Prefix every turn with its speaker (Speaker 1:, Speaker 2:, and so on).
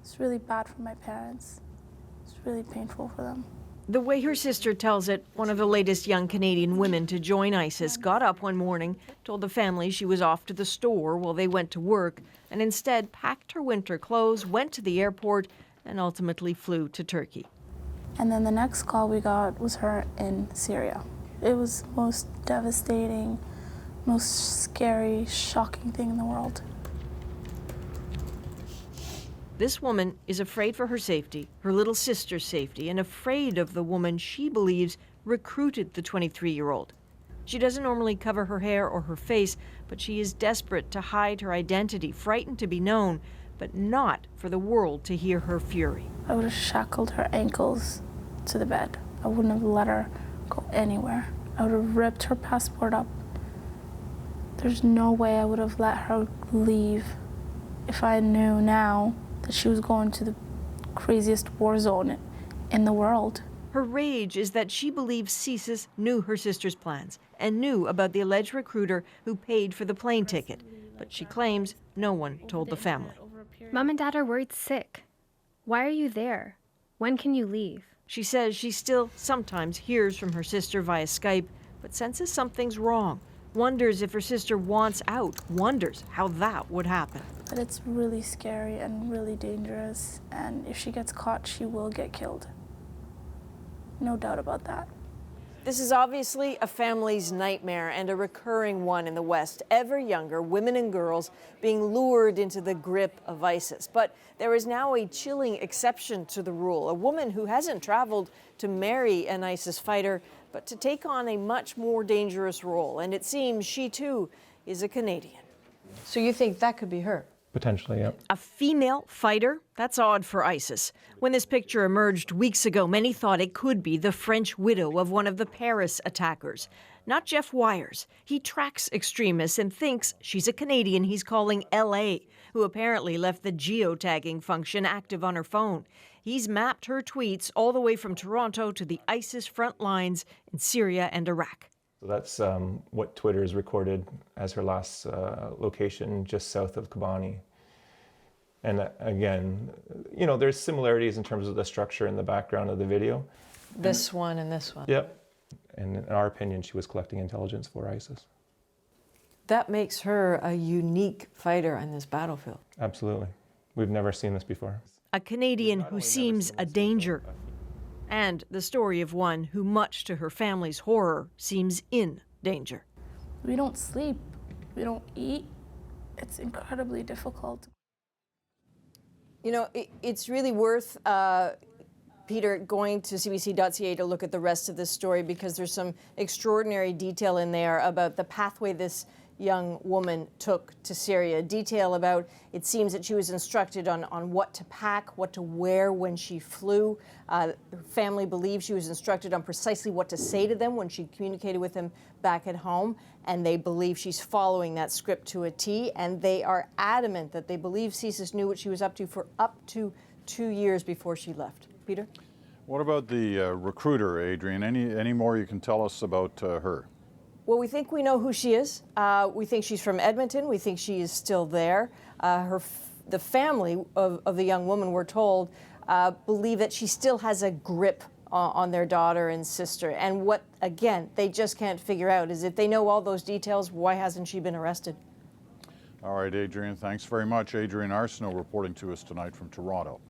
Speaker 1: It's really bad for my parents. It's really painful for them.
Speaker 2: The way her sister tells it, one of the latest young Canadian women to join ISIS got up one morning, told the family she was off to the store while they went to work, and instead packed her winter clothes, went to the airport, and ultimately flew to Turkey.
Speaker 1: And then the next call we got was her in Syria. It was the most devastating, most scary, shocking thing in the world.
Speaker 2: This woman is afraid for her safety, her little sister's safety, and afraid of the woman she believes recruited the 23-year-old. She doesn't normally cover her hair or her face, but she is desperate to hide her identity, frightened to be known, but not for the world to hear her fury.
Speaker 1: I would have shackled her ankles to the bed. I wouldn't have let her go anywhere. I would have ripped her passport up. There's no way I would have let her leave if I knew now that she was going to the craziest war zone in the world.
Speaker 2: Her rage is that she believes CSIS knew her sister's plans and knew about the alleged recruiter who paid for the plane ticket. But she claims no one told the family.
Speaker 3: Mom and Dad are worried sick. Why are you there? When can you leave?
Speaker 2: She says she still sometimes hears from her sister via Skype, but senses something's wrong. Wonders if her sister wants out, wonders how that would happen.
Speaker 1: But it's really scary and really dangerous, and if she gets caught, she will get killed. No doubt about that.
Speaker 2: This is obviously a family's nightmare and a recurring one in the West. Ever younger women and girls being lured into the grip of ISIS. But there is now a chilling exception to the rule. A woman who hasn't traveled to marry an ISIS fighter, but to take on a much more dangerous role. And it seems she too is a Canadian. So you think that could be her?
Speaker 4: Potentially, yeah.
Speaker 2: A female fighter? That's odd for ISIS. When this picture emerged weeks ago, many thought it could be the French widow of one of the Paris attackers. Not Jeff Wires. He tracks extremists and thinks she's a Canadian he's calling LA, who apparently left the geotagging function active on her phone. He's mapped her tweets all the way from Toronto to the ISIS front lines in Syria and Iraq.
Speaker 4: So that's what Twitter has recorded as her last location, just south of Kobani. And again, you know, there's similarities in terms of the structure and the background of the video.
Speaker 2: This one and this one.
Speaker 4: Yep. And in our opinion, she was collecting intelligence for ISIS.
Speaker 2: That makes her a unique fighter on this battlefield.
Speaker 4: Absolutely. We've never seen this before.
Speaker 2: A Canadian who seems a danger. And the story of one who, much to her family's horror, seems in danger.
Speaker 1: We don't sleep. We don't eat. It's incredibly difficult.
Speaker 2: You know, it's really worth, Peter, going to cbc.ca to look at the rest of this story, because there's some extraordinary detail in there about the pathway this young woman took to Syria. Detail about, it seems that she was instructed on what to pack, what to wear when she flew. Her family believes she was instructed on precisely what to say to them when she communicated with them back at home. And they believe she's following that script to a T. And they are adamant that they believe CSIS knew what she was up to for up to 2 years before she left. Peter?
Speaker 5: What about the recruiter, Adrian? Any more you can tell us about her?
Speaker 2: Well, we think we know who she is. We think she's from Edmonton. We think she is still there. The family of the young woman, we're told, believe that she still has a grip on their daughter and sister. And what, again, they just can't figure out is, if they know all those details, why hasn't she been arrested?
Speaker 5: All right, Adrian, thanks very much. Adrian Arsenault reporting to us tonight from Toronto.